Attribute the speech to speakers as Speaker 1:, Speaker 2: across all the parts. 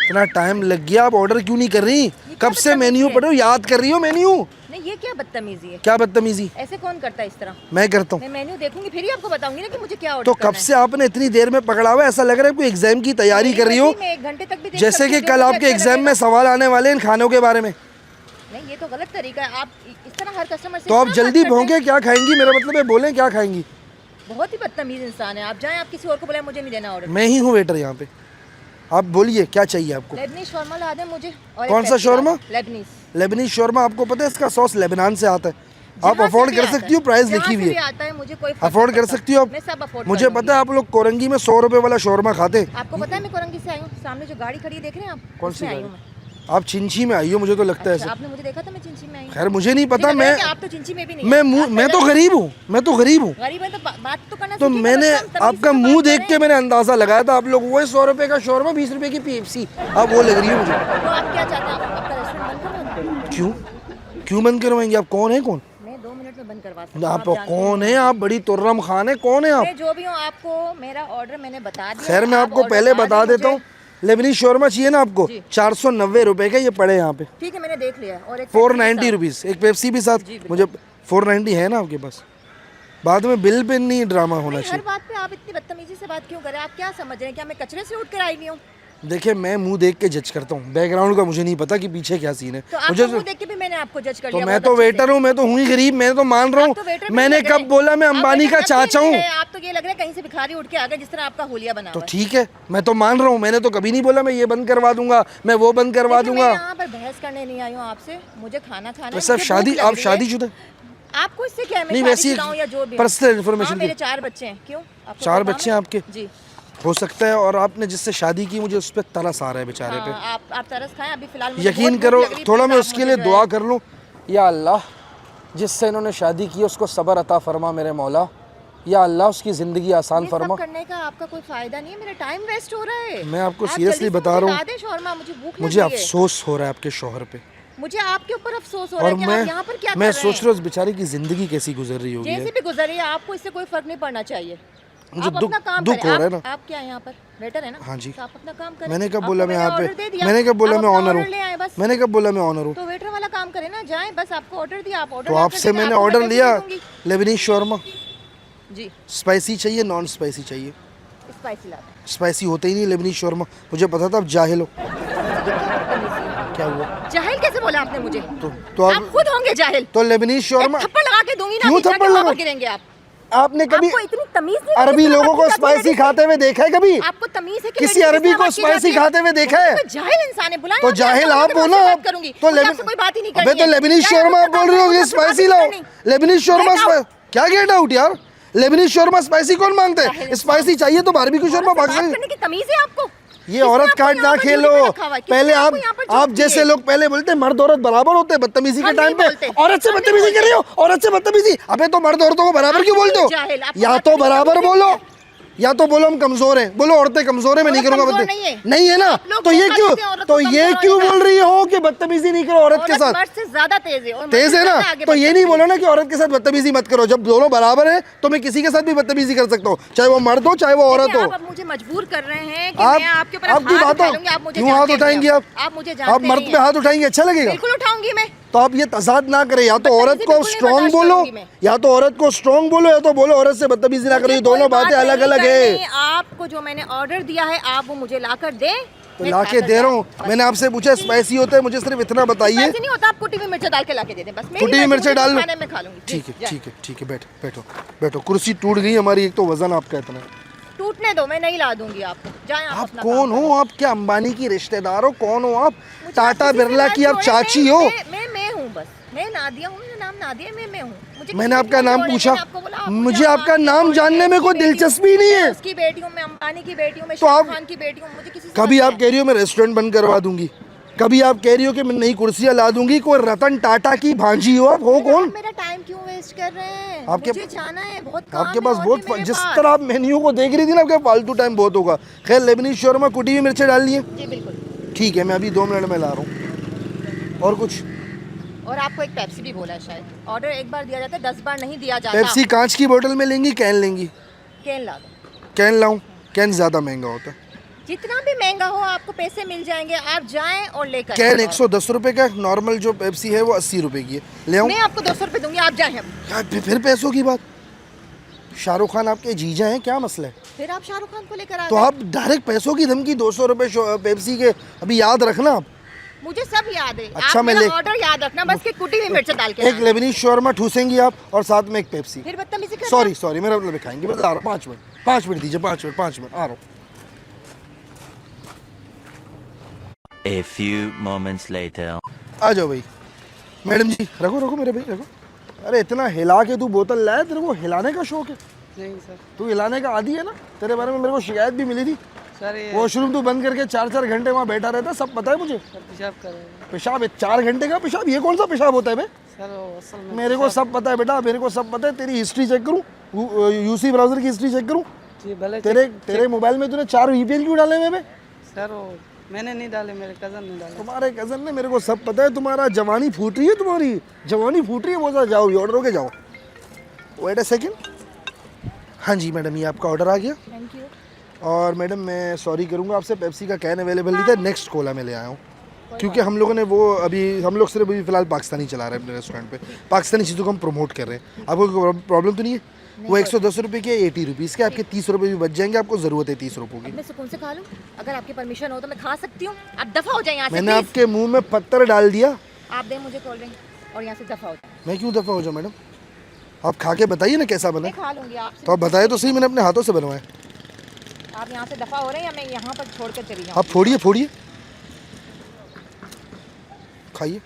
Speaker 1: इतना टाइम लग गया, आप ऑर्डर क्यों नहीं कर रही? कब से मेन्यू पढ़ रही हो, याद कर रही हो मेन्यू?
Speaker 2: नहीं, ये क्या बदतमीजी है?
Speaker 1: क्या बदतमीजी?
Speaker 2: ऐसे कौन करता है इस तरह?
Speaker 1: मैं करता हूँ।
Speaker 2: मैं मेन्यू देखूंगी फिर ही आपको बताऊंगी ना कि मुझे क्या ऑर्डर
Speaker 1: तो
Speaker 2: करना
Speaker 1: कब से आपने इतनी देर में पकड़ा हुआ है? ऐसा लग रहा है कोई एग्जाम की तैयारी कर रही हो,
Speaker 2: मैं 1 घंटे तक भी देख
Speaker 1: जैसे
Speaker 2: सकती
Speaker 1: कि
Speaker 2: हूँ,
Speaker 1: कल
Speaker 2: जो मुझे
Speaker 1: आपके
Speaker 2: अच्छा
Speaker 1: एग्जाम में
Speaker 2: लगेगा।
Speaker 1: सवाल आने वाले हैं इन खानों के बारे में।
Speaker 2: नहीं, ये तो गलत तरीका है। आप इस तरह हर कस्टमर से
Speaker 1: तो आप
Speaker 2: इतना
Speaker 1: जल्दी
Speaker 2: बात करते
Speaker 1: भौंके, क्या खाएंगी? मेरा मतलब है बोलें क्या खाएंगी?
Speaker 2: हैं। बहुत ही बदतमीज इंसान है आप। जाएं, आप किसी और को बुलाएं, मुझे नहीं देना ऑर्डर।
Speaker 1: मैं ही हूँ वेटर यहाँ पे। आप बोलिए क्या चाहिए आपको?
Speaker 2: लेबनीज शौरमा ला दें मुझे। और
Speaker 1: कौन
Speaker 2: एक
Speaker 1: सा
Speaker 2: पेप्सी ला
Speaker 1: शौरमा?
Speaker 2: दें। लेबनीज।
Speaker 1: लेबनीज शौरमा, आपको पता है इसका सॉस लेबनान से आता है। आप
Speaker 2: जहाँ से
Speaker 1: अफोर्ड
Speaker 2: भी
Speaker 1: कर
Speaker 2: आता
Speaker 1: सकती हो,
Speaker 2: है,
Speaker 1: प्राइस
Speaker 2: जहाँ
Speaker 1: लिखी
Speaker 2: से
Speaker 1: हुई
Speaker 2: भी
Speaker 1: है।
Speaker 2: आता है, मुझे कोई फर्क
Speaker 1: अफोर्ड
Speaker 2: नहीं
Speaker 1: कर
Speaker 2: पड़ता।
Speaker 1: सकती हो आप?
Speaker 2: मैं सब अफोर्ड
Speaker 1: मुझे
Speaker 2: कर
Speaker 1: पता है आप लोग कोरंगी में 100 रुपए वाला शौरमा खाते हैं।
Speaker 2: आपको पता है मैं कोरंगी से आई हूँ। सामने जो गाड़ी खड़ी है देख रहे हैं आप?
Speaker 1: कौन सी
Speaker 2: उसमें आई
Speaker 1: गाड़ी?
Speaker 2: हूँ मैं।
Speaker 1: आप चिंची में आई हो, मुझे तो लगता है
Speaker 2: अच्छा,
Speaker 1: ऐसे।
Speaker 2: आपने मुझे देखा था मैं चिंची में आई हूँ।
Speaker 1: खैर मुझे नहीं पता,
Speaker 2: मुझे लग रहा है
Speaker 1: मैं
Speaker 2: कि आप तो चिंची में भी नहीं
Speaker 1: मैं
Speaker 2: हैं।
Speaker 1: मुंह
Speaker 2: आप
Speaker 1: मैं तो
Speaker 2: पहले-
Speaker 1: गरीब हूँ, मैं तो गरीब हूँ।
Speaker 2: गरीब है तो बात तो करना
Speaker 1: तो
Speaker 2: सीखिए,
Speaker 1: मैंने
Speaker 2: कम से कम तमीज
Speaker 1: आपका
Speaker 2: से तो
Speaker 1: मुंह
Speaker 2: बात
Speaker 1: देख के
Speaker 2: करें।
Speaker 1: मैंने अंदाजा लगाया था आप लोग वही 100 रुपए का शौरमा 20 रुपए की पेप्सी, आप वो लग रही है मुझे।
Speaker 2: तो आप क्या चाहते हैं? आपका रेस्टोरेंट बंद करवा दूं?
Speaker 1: क्यों क्यों बंद करवाएंगे? आप कौन है? कौन
Speaker 2: मैं 2 मिनट में बंद करवा सकती हूँ।
Speaker 1: आप
Speaker 2: जानते
Speaker 1: कौन
Speaker 2: नहीं
Speaker 1: है? आप बड़ी तुर्रम खान है, कौन है आप?
Speaker 2: मैं जो भी हूँ, आपको मेरा ऑर्डर मैंने बता दिया।
Speaker 1: खैर मैं
Speaker 2: आप
Speaker 1: आपको
Speaker 2: ऑर्डर
Speaker 1: पहले
Speaker 2: ना
Speaker 1: बता
Speaker 2: दें
Speaker 1: देता हूँ,
Speaker 2: मुझे।
Speaker 1: लेबनीज शौरमा चाहिए ना आपको?
Speaker 2: जी।
Speaker 1: 490 रुपए का ये पड़े यहाँ पे।
Speaker 2: ठीक है, मैंने देख लिया। और एक
Speaker 1: 490 रुपीज़, एक पेप्सी भी साथ।
Speaker 2: जी, बिल्कुल।
Speaker 1: मुझे 490 है ना आपके पास? बाद में बिल पे नहीं ड्रामा होना
Speaker 2: हर
Speaker 1: चाहिए।
Speaker 2: बात पे आप इतनी बदतमीजी से बात क्यों कर रहे हैं? आप क्या समझ रहे हैं? क्या मैं कचरे से उठ कर आई हुई हूँ?
Speaker 1: देखिए मैं मुंह देख के जज करता हूँ, बैकग्राउंड का मुझे नहीं पता कि पीछे क्या सीन है।
Speaker 2: तो आपको
Speaker 1: मुझे
Speaker 2: मुंह देख के भी मैंने आपको जज कर
Speaker 1: तो
Speaker 2: लिया।
Speaker 1: मैं
Speaker 2: बहुत
Speaker 1: तो
Speaker 2: अच्छे से।
Speaker 1: वेटर हूँ, मैं तो हूँ ही गरीब, मैं तो मान रहा
Speaker 2: आप तो वेटर
Speaker 1: हूँ।
Speaker 2: भी
Speaker 1: मैंने
Speaker 2: नहीं लग
Speaker 1: कब
Speaker 2: रहे।
Speaker 1: बोला मैं
Speaker 2: आप
Speaker 1: अंबानी
Speaker 2: वेटर
Speaker 1: का
Speaker 2: तब
Speaker 1: चाचा
Speaker 2: भी
Speaker 1: हूँ?
Speaker 2: नहीं है। आप तो ये लग रहा है कहीं से भिखारी उठ के आ गए, जिस तरह आपका होलिया बना
Speaker 1: तो
Speaker 2: हुआ है।
Speaker 1: ठीक है, मैं तो मान रहा हूँ, मैंने तो कभी नहीं बोला मैं ये बंद करवा दूंगा, मैं वो बंद करवा
Speaker 2: देखिए,
Speaker 1: दूंगा।
Speaker 2: मैं यहाँ पर बहस करने नहीं आई हूँ आपसे। मुझे खाना खाना है।
Speaker 1: वैसे आप
Speaker 2: मुझे
Speaker 1: शादी,
Speaker 2: भूख लग
Speaker 1: आप
Speaker 2: रही है।
Speaker 1: शादीशुदा?
Speaker 2: आपको इससे क्या है? मैं
Speaker 1: नहीं वैसे
Speaker 2: शादीशुदा हूँ या जो भी हूँ।
Speaker 1: पर्सनल
Speaker 2: हाँ,
Speaker 1: इन्फॉर्मेशन
Speaker 2: मेरे 4 बच्चे हैं। क्यों? आपको
Speaker 1: 4
Speaker 2: कोई काम
Speaker 1: बच्चे
Speaker 2: है?
Speaker 1: हैं आपके?
Speaker 2: जी।
Speaker 1: हो सकता है, और आपने जिससे शादी की मुझे उस पर तरस आ रहा है बेचारे पे।
Speaker 2: हाँ, आप तरस खाएं। अभी फिलहाल मुझे
Speaker 1: यकीन
Speaker 2: बहुत
Speaker 1: करो
Speaker 2: भूख लग रही है।
Speaker 1: थोड़ा
Speaker 2: प्लीज़
Speaker 1: मैं
Speaker 2: आप
Speaker 1: उसके
Speaker 2: मुझे
Speaker 1: लिए
Speaker 2: जो
Speaker 1: दुआ
Speaker 2: है-
Speaker 1: कर लूँ। या अल्लाह, जिससे इन्होंने शादी की उसको सब्र अता फरमा मेरे मौला। या अल्लाह उसकी ज़िंदगी आसान
Speaker 2: ये सब
Speaker 1: फरमा।
Speaker 2: करने का आपका कोई फायदा नहीं है। मेरा टाइम वेस्ट हो रहा है।
Speaker 1: मैं आपको
Speaker 2: आप
Speaker 1: सीरियसली
Speaker 2: जल्दी से
Speaker 1: बता
Speaker 2: मुझे
Speaker 1: रहा हूँ,
Speaker 2: ला दें शौरमा, मुझे भूख
Speaker 1: मुझे
Speaker 2: लग रही है।
Speaker 1: अफसोस हो रहा है आपके शौहर पे।
Speaker 2: मुझे आपके ऊपर अफसोस हो रहा
Speaker 1: और
Speaker 2: है कि आप यहाँ पर क्या
Speaker 1: मैं
Speaker 2: कर रहे
Speaker 1: सोच
Speaker 2: हैं।
Speaker 1: रहा हूँ उस बेचारे की ज़िंदगी कैसी गुजर रही होगी।
Speaker 2: जैसे भी गुजरी है, आपको इससे कोई फर्क नहीं पड़ना चाहिए।
Speaker 1: मुझे
Speaker 2: आप अपना काम
Speaker 1: दुख
Speaker 2: करें।
Speaker 1: हो रहा है ना।
Speaker 2: आप क्या है यहाँ पर? वेटर है ना?
Speaker 1: हाँ जी।
Speaker 2: तो आप अपना काम करें।
Speaker 1: मैंने कब
Speaker 2: आपको
Speaker 1: बोला मैं यहाँ
Speaker 2: ऑर्डर दे
Speaker 1: पे?
Speaker 2: दिया।
Speaker 1: मैंने कब बोला
Speaker 2: आप
Speaker 1: मैं
Speaker 2: अपना
Speaker 1: ऑनर
Speaker 2: ऑर्डर ले आए
Speaker 1: हूँ?
Speaker 2: बस।
Speaker 1: मैंने कब बोला मैं ऑनर हूँ?
Speaker 2: तो वेटर वाला काम करें ना। जाएं, बस आपको ऑर्डर दिया, आप ऑर्डर
Speaker 1: तो
Speaker 2: ला कर
Speaker 1: आपसे
Speaker 2: दें,
Speaker 1: मैंने
Speaker 2: आपको
Speaker 1: ऑर्डर
Speaker 2: पैसे
Speaker 1: लिया
Speaker 2: दे दूंगी।
Speaker 1: Lebanese shawarma.
Speaker 2: जी,
Speaker 1: स्पाइसी चाहिए, नॉन स्पाइसी चाहिए?
Speaker 2: स्पाइसी ला दें।
Speaker 1: स्पाइसी होता ही नहीं लेबनीज शौरमा, मुझे पता था आप जाहिल हो। क्या हुआ?
Speaker 2: जाहिल कैसे बोला आपने मुझे?
Speaker 1: तो
Speaker 2: आप खुद होंगे जाहिल।
Speaker 1: तो लेबनीज शौरमा
Speaker 2: एक थप्पड़ लगा के दूंगी ना।
Speaker 1: क्यों
Speaker 2: अभी जाके
Speaker 1: थप्पड़
Speaker 2: वहाँ
Speaker 1: लगा?
Speaker 2: पर गिरेंगे आप।
Speaker 1: आपने कभी
Speaker 2: आपको इतनी तमीज नहीं है?
Speaker 1: अरबी
Speaker 2: किस तरह
Speaker 1: लोगों को
Speaker 2: बात की जाती है
Speaker 1: स्पाइसी
Speaker 2: लड़की
Speaker 1: खाते हुए देखा है कभी?
Speaker 2: से? आपको तमीज है कि
Speaker 1: किसी
Speaker 2: लड़की
Speaker 1: अरबी
Speaker 2: किस तरह
Speaker 1: को
Speaker 2: बात की
Speaker 1: स्पाइसी
Speaker 2: जाती है?
Speaker 1: खाते हुए देखा है?
Speaker 2: कोई जाहिल इंसान है। बुलाएं
Speaker 1: तो
Speaker 2: आप,
Speaker 1: जाहिल
Speaker 2: मैं
Speaker 1: आप
Speaker 2: आपसे
Speaker 1: हो ना।
Speaker 2: बात करूंगी।
Speaker 1: तो
Speaker 2: मुझे आपसे कोई बात ही नहीं
Speaker 1: अबे
Speaker 2: करनी
Speaker 1: तो
Speaker 2: है।
Speaker 1: लेबनीज
Speaker 2: क्या
Speaker 1: शौरमा
Speaker 2: है,
Speaker 1: आप बोल रही हो
Speaker 2: मुझे
Speaker 1: ये
Speaker 2: आपसे बात
Speaker 1: स्पाइसी
Speaker 2: ही
Speaker 1: लाओ।
Speaker 2: नहीं करनी।
Speaker 1: Lebanese shawarma
Speaker 2: Get out।
Speaker 1: क्या गेट आउट यार? लेबनीज शौरमा स्पाइसी कौन मांगता है?
Speaker 2: जाहिल
Speaker 1: स्पाइसी चाहिए तो बारबेक्यू शौरमा
Speaker 2: औरत से
Speaker 1: भाग
Speaker 2: बात
Speaker 1: सकते।
Speaker 2: करने की तमीज है आपको?
Speaker 1: ये
Speaker 2: किसने
Speaker 1: औरत
Speaker 2: आपको
Speaker 1: काट
Speaker 2: यहाँ
Speaker 1: ना
Speaker 2: पर
Speaker 1: खेलो।
Speaker 2: ड्यूटी पे रखा हुआ है? किसने
Speaker 1: पहले
Speaker 2: आपको यहाँ पर
Speaker 1: आप
Speaker 2: जॉब
Speaker 1: जैसे
Speaker 2: दी है?
Speaker 1: लोग पहले बोलते हैं मर्द औरत बराबर होते हैं बदतमीजी के
Speaker 2: हम
Speaker 1: टाइम
Speaker 2: नहीं
Speaker 1: पे।
Speaker 2: बोलते।
Speaker 1: औरत से
Speaker 2: हम नहीं
Speaker 1: बदतमीजी कर रही हो, औरत से बदतमीजी। अबे तो मर्द औरतों को बराबर
Speaker 2: आप
Speaker 1: क्यों बोलते हो?
Speaker 2: जाहिल, आपको
Speaker 1: या
Speaker 2: बात
Speaker 1: तो
Speaker 2: करने की
Speaker 1: बराबर
Speaker 2: तमीज
Speaker 1: बोलो,
Speaker 2: नहीं है।
Speaker 1: या तो बोलो हम कमजोर हैं। बोलो औरतें कमजोर है, मैं नहीं
Speaker 2: औरत
Speaker 1: करूंगा
Speaker 2: कमजोर
Speaker 1: बदतमीजी।
Speaker 2: नहीं है।
Speaker 1: नहीं है ना?
Speaker 2: आप लोग
Speaker 1: तो ये
Speaker 2: धोखा
Speaker 1: क्यों,
Speaker 2: देते हैं औरत
Speaker 1: तो
Speaker 2: को
Speaker 1: ये
Speaker 2: कमजोर
Speaker 1: क्यों
Speaker 2: होने
Speaker 1: बोल रही हो कि बदतमीजी नहीं करो औरत के
Speaker 2: औरत
Speaker 1: साथ?
Speaker 2: मर्द से ज्यादा तेज है और
Speaker 1: तेज
Speaker 2: मर्द
Speaker 1: है
Speaker 2: से
Speaker 1: ना?
Speaker 2: ज्यादा आगे
Speaker 1: तो
Speaker 2: बढ़
Speaker 1: ये
Speaker 2: सकती
Speaker 1: नहीं
Speaker 2: है।
Speaker 1: बोलो ना कि औरत के साथ बदतमीजी मत करो। जब दोनों बराबर हैं तो मैं किसी के साथ भी बदतमीजी कर सकता हूँ, चाहे वो मर्द हो चाहे वो औरत
Speaker 2: देखिए,
Speaker 1: हो।
Speaker 2: आप अब मुझे मजबूर कर रहे हैं कि
Speaker 1: आप
Speaker 2: मैं आपके ऊपर
Speaker 1: आपकी
Speaker 2: हाथ
Speaker 1: बातों
Speaker 2: उठा लूंगी। आप मुझे
Speaker 1: क्यों हाथ
Speaker 2: जानते नहीं
Speaker 1: उठाएंगी
Speaker 2: हैं।
Speaker 1: आप?
Speaker 2: मुझे
Speaker 1: आप
Speaker 2: जानते
Speaker 1: मर्द
Speaker 2: नहीं
Speaker 1: पे
Speaker 2: हैं।
Speaker 1: हाथ उठाएंगे अच्छा लगेगा?
Speaker 2: बिल्कुल उठाऊंगी मैं।
Speaker 1: तो आप ये तजाद ना करें, या तो औरत को
Speaker 2: बिल्कुल नहीं
Speaker 1: स्ट्रॉन्ग
Speaker 2: बर्दाश्त
Speaker 1: बोलो,
Speaker 2: करूंगी मैं।
Speaker 1: या तो औरत को स्ट्रॉन्ग बोलो, या तो बोलो औरत से बदतमीजी ना करो। ये दोनों बातें अलग अलग है।
Speaker 2: आपको जो मैंने ऑर्डर दिया है आप वो मुझे लाकर दें।
Speaker 1: तो ला के दे रहा हूँ। मैंने आपसे पूछा स्पाइसी होता है, मुझे सिर्फ इतना बताइए।
Speaker 2: ऐसे नहीं होता। आप कुटी हुई मिर्च डाल के लाके दे दें बस। मेरी
Speaker 1: कुटी हुई
Speaker 2: मर्जी,
Speaker 1: मिर्चें
Speaker 2: मुझे
Speaker 1: डाल लो।
Speaker 2: खाने में खा लूंगी।
Speaker 1: ठीक है
Speaker 2: जाए।
Speaker 1: ठीक है ठीक है, बैठो बैठो बैठो। कुर्सी टूट गई हमारी, एक तो वजन आपका इतना है।
Speaker 2: टूटने दो, मैं नहीं ला दूंगी आपको। जाएं आप
Speaker 1: आप
Speaker 2: अपना
Speaker 1: कौन
Speaker 2: काम
Speaker 1: हो? आप क्या अंबानी की रिश्तेदार हो? कौन हो आप?
Speaker 2: मुझे
Speaker 1: टाटा
Speaker 2: आप किसी से
Speaker 1: बिरला
Speaker 2: ना
Speaker 1: की आप
Speaker 2: जोड़ें।
Speaker 1: चाची हो?
Speaker 2: मैं हूँ बस। मैं नादिया हूँ, मेरा नाम नादिया है, मैं हूँ। मुझे
Speaker 1: मैंने
Speaker 2: किसी
Speaker 1: आपका
Speaker 2: से
Speaker 1: नाम
Speaker 2: जोड़ें।
Speaker 1: पूछा,
Speaker 2: मैंने आपको बोला, आप
Speaker 1: मुझे
Speaker 2: आप
Speaker 1: आपका
Speaker 2: आपकी
Speaker 1: नाम
Speaker 2: जोड़ें,
Speaker 1: जानने
Speaker 2: मैं
Speaker 1: में कोई
Speaker 2: उसकी बेटी हूँ,
Speaker 1: दिलचस्पी नहीं
Speaker 2: मैं
Speaker 1: है।
Speaker 2: उसकी बेटी हूँ, मैं अंबानी की बेटी हूँ, मैं
Speaker 1: तो आप-
Speaker 2: शाहरुख खान की बेटी हूँ। मुझे किसी से
Speaker 1: कभी
Speaker 2: मत
Speaker 1: आप
Speaker 2: कहें।
Speaker 1: कह रही हो मैं रेस्टोरेंट बंद करवा दूंगी, कभी आप कह रही हो कि मैं नई कुर्सियां ला दूंगी। कोई रतन टाटा की भांजी हो आप? हो कौन?
Speaker 2: आप मेरा टाइम क्यों वेस्ट कर रहे हैं?
Speaker 1: आपके-
Speaker 2: मुझे जाना है, बहुत काम
Speaker 1: आपके
Speaker 2: है
Speaker 1: पास
Speaker 2: और
Speaker 1: बहुत
Speaker 2: भी मेरे
Speaker 1: जिस
Speaker 2: पास।
Speaker 1: तरह आप मेन्यू को देख रही थी ना, आपके फालतू टाइम बहुत होगा। खैर लेबनीज शौरमा कुटी हुई मिर्चें डालनी है?
Speaker 2: जी बिल्कुल।
Speaker 1: ठीक है, मैं अभी 2 मिनट में ला रहा हूँ। और कुछ?
Speaker 2: और आपको एक पेप्सी भी बोला है शायद। ऑर्डर एक बार दिया जाता है, 10 बार नहीं दिया जाता।
Speaker 1: पेप्सी कांच की बोतल में लेंगी कैन लेंगी?
Speaker 2: कैन ला दो।
Speaker 1: कैन लाऊं? कैन ज़्यादा महंगा होता है।
Speaker 2: जितना भी महंगा हो आपको पैसे मिल जाएंगे, आप जाएं और लेकर
Speaker 1: कैन
Speaker 2: आएं।
Speaker 1: 110 रुपए का, नॉर्मल जो पेप्सी है वो 80 रुपए की है, ले आऊँ?
Speaker 2: मैं आपको 200 रुपये दूंगी, आप जाएं अब।
Speaker 1: यार फिर पैसों की बात, शाहरुख खान आपके जीजा हैं, क्या मसला है?
Speaker 2: फिर आप शाहरुख खान को लेकर आ
Speaker 1: तो
Speaker 2: गए।
Speaker 1: आप डायरेक्ट पैसों की धमकी, 200 रुपए पेप्सी के, अभी याद रखना आप।
Speaker 2: मुझे सब याद है।
Speaker 1: अच्छा,
Speaker 2: आप
Speaker 1: मैं
Speaker 2: मेरा
Speaker 1: ले-
Speaker 2: ऑर्डर याद रखना, बस कि कुटी में मिर्च डाल के
Speaker 1: एक
Speaker 2: लाना।
Speaker 1: लेबनीज शौरमा ठूसेंगी आप और साथ में एक पेप्सी।
Speaker 2: फिर बदतमीजी कर
Speaker 1: सॉरी सॉरी, मेरा मतलब खाएंगे, बस आ रहा हूँ, 5 मिनट दीजिए, 5 मिनट आ रहा हूँ।
Speaker 3: A few moments later.
Speaker 1: आ जाओ भाई। मैडम जी रखो रखो मेरे भाई रखो। अरे इतना हिला के तू बोतल लाया, तेरे को हिलाने का शौक है?
Speaker 4: नहीं सर।
Speaker 1: तू हिलाने का आदी है ना, तेरे बारे में मेरे को शिकायत भी मिली थी।
Speaker 4: सर ये
Speaker 1: वॉशरूम तू बंद करके 4-4 घंटे वहाँ बैठा रहता, सब पता है मुझे।
Speaker 4: सर पेशाब कर रहे हैं।
Speaker 1: पेशाब 4 घंटे का पेशाब, ये कौन सा पेशाब होता है बे?
Speaker 4: सर वो असल में
Speaker 1: मेरे को सब पता है बेटा, मेरे को सब पता है। तेरी हिस्ट्री चेक करूँ, यूसी ब्राउजर की हिस्ट्री चेक करूँ?
Speaker 4: जी भले
Speaker 1: तेरे मोबाइल में तूने 4 VPN क्यों डाले हुए बे?
Speaker 4: सर वो मैंने नहीं डाले, मेरे कज़न ने डाले।
Speaker 1: तुम्हारे कजन ने, मेरे को सब पता है। तुम्हारा जवानी फूट रही है, तुम्हारी जवानी फूट रही है। वो जाओ, ये ऑर्डर हो के जाओ। Wait a second. हाँ जी मैडम, ये आपका ऑर्डर आ गया।
Speaker 2: Thank you.
Speaker 1: और मैडम मैं सॉरी करूँगा आपसे, पेप्सी का कैन अवेलेबल नहीं था, नेक्स्ट कोला में ले आया हूँ। क्योंकि हम लोगों ने वो हम लोग सिर्फ अभी फ़िलहाल पाकिस्तानी चला रहे हैं अपने रेस्टोरेंट पे, पाकिस्तानी चीज़ों को हम प्रमोट कर रहे हैं। आपको कोई प्रॉब्लम तो नहीं है? वो 110 रुपये के 80 रुपीज़ के, आपके 30 रुपये भी बच जाएंगे। आपको ज़रूरत है 30 रुपये की?
Speaker 2: मैं सुकून से खा लूं, अगर आपकी परमिशन हो तो मैं खा सकती हूँ। आप दफा हो जाए यहाँ से
Speaker 1: मैंने
Speaker 2: प्लीज।
Speaker 1: आपके मुंह में पत्थर डाल दिया।
Speaker 2: आप दें मुझे कोल्ड ड्रिंक और यहाँ से दफा हो जाए।
Speaker 1: मैं क्यों दफ़ा हो जाऊँ मैडम? आप खा के बताइए ना कैसा बना।
Speaker 2: मैं खा लूंगी आपसे।
Speaker 1: तो आप बताए तो सही, मैंने अपने हाथों से बनवाया।
Speaker 2: आप यहाँ से दफा हो रहे हैं या मैं यहाँ पर छोड़ कर चली जाऊँ?
Speaker 1: आप फोड़िए फोड़िए, खाइए।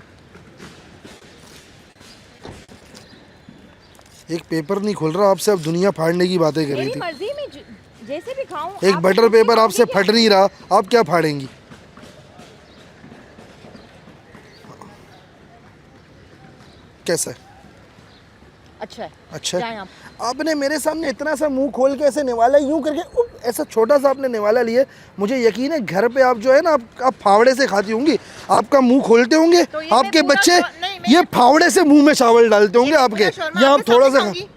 Speaker 1: एक पेपर नहीं खुल रहा आपसे, अब दुनिया फाड़ने की बातें कर रही
Speaker 2: मेरी
Speaker 1: थी।
Speaker 2: मर्जी में जैसे भी खाऊं।
Speaker 1: एक
Speaker 2: आप
Speaker 1: बटर
Speaker 2: मुझसे
Speaker 1: पेपर आपसे
Speaker 2: मांगिए
Speaker 1: फट नहीं रहा, आप क्या फाड़ेंगी? कैसा है?
Speaker 2: अच्छा है।
Speaker 1: अच्छा
Speaker 2: जाएं
Speaker 1: है।
Speaker 2: आप।
Speaker 1: आपने मेरे सामने इतना सा मुंह खोल के ऐसे निवाला यूं करके ऐसा छोटा सा आपने निवाला लिए, मुझे यकीन है घर पे आप जो है ना, आप फावड़े से खाती होंगी। आपका मुंह खोलते होंगे,
Speaker 2: तो ये
Speaker 1: आपके
Speaker 2: मैं पूरा
Speaker 1: बच्चे
Speaker 2: नहीं, मैं
Speaker 1: ये फावड़े से मुंह में चावल डालते होंगे आपके।
Speaker 2: पूरा शौरमा
Speaker 1: या आप
Speaker 2: आपके
Speaker 1: थोड़ा
Speaker 2: सामने
Speaker 1: सा
Speaker 2: खाऊंगी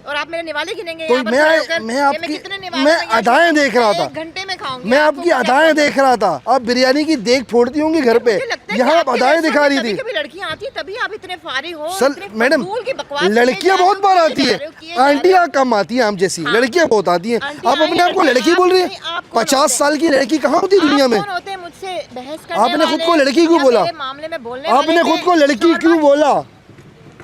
Speaker 2: और आप मेरे निवाले गिनेंगे
Speaker 1: तो
Speaker 2: यहाँ पर खड़े होकर।
Speaker 1: मैं
Speaker 2: ये
Speaker 1: आपकी
Speaker 2: कितने निवाले
Speaker 1: मैं
Speaker 2: हैं यहाँ
Speaker 1: अदाएं
Speaker 2: से?
Speaker 1: देख रहा था।
Speaker 2: 1 घंटे में खाऊंगी।
Speaker 1: मैं
Speaker 2: आपको
Speaker 1: आपकी
Speaker 2: क्या
Speaker 1: अदाएं
Speaker 2: लगता है?
Speaker 1: देख रहा था। आप बिरयानी की देख फोड़ती होंगी घर पे,
Speaker 2: मुझे लगता है कि
Speaker 1: यहाँ आप
Speaker 2: आपके
Speaker 1: अदाएं
Speaker 2: रेस्टोरेंट
Speaker 1: दिखा
Speaker 2: में
Speaker 1: रही थी।
Speaker 2: कभी लड़कियां आती है तभी आप इतने फारिग हो।
Speaker 1: सर
Speaker 2: इतने
Speaker 1: मैडम,
Speaker 2: फजूल की बकवास
Speaker 1: लड़कियां
Speaker 2: किए
Speaker 1: बहुत
Speaker 2: जा
Speaker 1: बार
Speaker 2: रहे हो,
Speaker 1: आती
Speaker 2: किए
Speaker 1: है,
Speaker 2: जा रहे हो, किए जा रहे हो।
Speaker 1: आंटियां कम आती हैं, हम जैसी
Speaker 2: हाँ।
Speaker 1: लड़कियां बहुत आती हैं।
Speaker 2: आंटी
Speaker 1: आप
Speaker 2: आई
Speaker 1: अपने आप को
Speaker 2: हैं,
Speaker 1: लड़की
Speaker 2: आप
Speaker 1: बोल रही
Speaker 2: नहीं,
Speaker 1: हैं?
Speaker 2: आप कौन
Speaker 1: 50
Speaker 2: होते
Speaker 1: साल की लड़की कहाँ होती दुनिया
Speaker 2: आप
Speaker 1: में?
Speaker 2: कौन होते हैं मुझसे बहस करने
Speaker 1: आपने खुद
Speaker 2: वाले?
Speaker 1: को लड़की क्यों
Speaker 2: या
Speaker 1: बोला?
Speaker 2: मेरे मामले में बोलने
Speaker 1: आपने
Speaker 2: वाले
Speaker 1: खुद
Speaker 2: थे?
Speaker 1: को लड़की
Speaker 2: शौरमा
Speaker 1: क्यों बोला?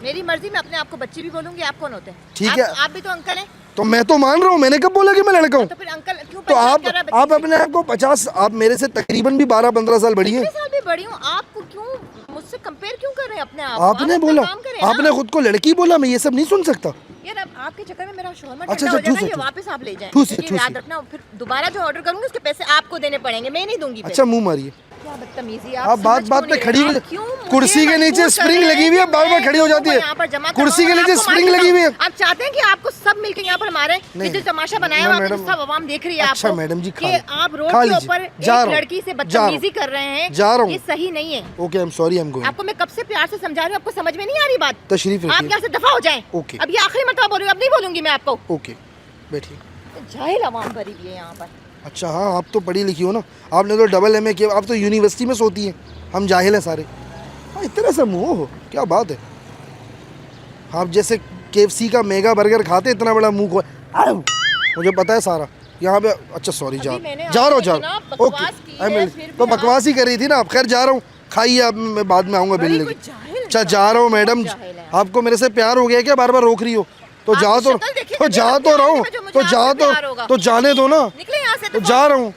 Speaker 2: मेरी मर्जी, मैं अपने आप को बच्ची भी बोलूंगी। आप कौन होते हैं?
Speaker 1: ठीक
Speaker 2: आप-
Speaker 1: है।
Speaker 2: आप भी तो अंकल हैं।
Speaker 1: तो मैं तो मान रहा हूँ, मैंने कब बोला कि मैं लड़का हूँ?
Speaker 2: तो फिर अंकल क्यों
Speaker 1: तो
Speaker 2: परेशान
Speaker 1: आप
Speaker 2: कर रहा है
Speaker 1: आप
Speaker 2: बच्ची
Speaker 1: अपने आप को 50, आप मेरे से तकरीबन भी 12-15 साल बड़ी
Speaker 2: से?
Speaker 1: हैं।
Speaker 2: कितने साल भी बड़ी हूँ, आपको क्यों मुझसे कंपेयर क्यों कर रहे हैं अपने आप को?
Speaker 1: आपने
Speaker 2: आप अपना
Speaker 1: बोला,
Speaker 2: काम करें ना।
Speaker 1: आपने खुद को लड़की बोला, मैं ये सब नहीं सुन सकता।
Speaker 2: यार अब आपके चक्कर में मेरा शौरमा
Speaker 1: अच्छा,
Speaker 2: ठंडा हो
Speaker 1: अच्छा,
Speaker 2: जाएगा,
Speaker 1: ठूस
Speaker 2: ये
Speaker 1: है,
Speaker 2: वापस आप ले जाएं।
Speaker 1: ठूस है,
Speaker 2: क्योंकि
Speaker 1: ठूस
Speaker 2: याद
Speaker 1: है।
Speaker 2: रखना, फिर दोबारा जो ऑर्डर करूंगी उसके पैसे आपको देने पड़ेंगे, मैं नहीं दूंगी।
Speaker 1: अच्छा मुंह मारिए।
Speaker 2: क्या बदतमीजी है,
Speaker 1: आप बात
Speaker 2: समझ
Speaker 1: बात
Speaker 2: क्यों
Speaker 1: पे
Speaker 2: नहीं
Speaker 1: खड़ी
Speaker 2: रहे?
Speaker 1: हुई,
Speaker 2: आप क्यों मुझे
Speaker 1: कुर्सी के नीचे
Speaker 2: मजबूर कर
Speaker 1: स्प्रिंग
Speaker 2: रहे हैं
Speaker 1: लगी हुई है,
Speaker 2: कि
Speaker 1: बार बार
Speaker 2: मैं
Speaker 1: खड़ी हो जाती है।
Speaker 2: यहाँ पर जमा
Speaker 1: कुर्सी के
Speaker 2: करवाऊं और
Speaker 1: नीचे
Speaker 2: आपको
Speaker 1: स्प्रिंग
Speaker 2: मार
Speaker 1: लगी हुई है।
Speaker 2: आप चाहते हैं कि आपको सब मिलकर यहाँ पर हमारे
Speaker 1: नहीं।
Speaker 2: जो तमाशा बनाया
Speaker 1: मैं
Speaker 2: हुआ
Speaker 1: मैडम-
Speaker 2: सब आवाम देख रही है
Speaker 1: अच्छा
Speaker 2: आपको
Speaker 1: मैडम जी, खा
Speaker 2: कि
Speaker 1: लीजिए।
Speaker 2: आप रोड
Speaker 1: खा
Speaker 2: के
Speaker 1: लीजिए।
Speaker 2: ऊपर
Speaker 1: जा
Speaker 2: एक
Speaker 1: रहा हूँ।
Speaker 2: लड़की से
Speaker 1: जा रहा
Speaker 2: बदतमीजी
Speaker 1: हूँ।
Speaker 2: कर रहे हैं।
Speaker 1: जा रहा हूँ।
Speaker 2: ये सही नहीं है।
Speaker 1: Okay, I am sorry, I am going.
Speaker 2: आपको मैं कब से प्यार से समझा रही हूँ, आपको समझ में नहीं आ रही बात?
Speaker 1: तशरीफ
Speaker 2: आप
Speaker 1: रखिए।
Speaker 2: यहाँ से दफा हो जाएं।
Speaker 1: ओके।
Speaker 2: अब ये आखिरी मरतबा बोल रही हूँ, अब नहीं बोलूंगी मैं आपको।
Speaker 1: ओके, बैठिए।
Speaker 2: जाहिल आवाम भरी हुई है यहाँ पर।
Speaker 1: अच्छा हाँ, आप तो पढ़ी लिखी हो ना, आपने तो डबल MA किया, आप तो यूनिवर्सिटी में सोती हैं। हम जाहिल हैं सारे। हाँ, इतना सा मुँह हो, क्या बात है। आप जैसे KFC का मेगा बर्गर खाते, इतना बड़ा मुँह को, मुझे पता है सारा यहाँ पे। अच्छा सॉरी, जा
Speaker 2: अभी मैंने
Speaker 1: जा रहा हूँ,
Speaker 2: आपसे
Speaker 1: जा
Speaker 2: इतना
Speaker 1: रहा हूँ।
Speaker 2: बकवास
Speaker 1: ओके,
Speaker 2: की
Speaker 1: आई
Speaker 2: है,
Speaker 1: मिल
Speaker 2: फिर
Speaker 1: तो
Speaker 2: भी
Speaker 1: बकवास ही कर रही थी ना आप। खैर जा रहा हूँ, खाइए आप, मैं बाद में आऊँगा बिल
Speaker 2: बड़ी
Speaker 1: लेके।
Speaker 2: कोई जाहिल
Speaker 1: अच्छा जा रहा हूँ मैडम,
Speaker 2: जाहिल है।
Speaker 1: आपको मेरे से प्यार हो गया क्या? बार बार रोक रही हो तो
Speaker 2: आपकी
Speaker 1: जा
Speaker 2: शक्ल देखिए,
Speaker 1: तो
Speaker 2: मुझे
Speaker 1: जा
Speaker 2: लगता
Speaker 1: तो
Speaker 2: है
Speaker 1: रहा हूँ,
Speaker 2: कि जो मुझे
Speaker 1: तो
Speaker 2: आपसे
Speaker 1: जा
Speaker 2: प्यार होगा।
Speaker 1: तो जाने दो ना,
Speaker 2: निकले यहाँ से
Speaker 1: तो जा रहा हूँ।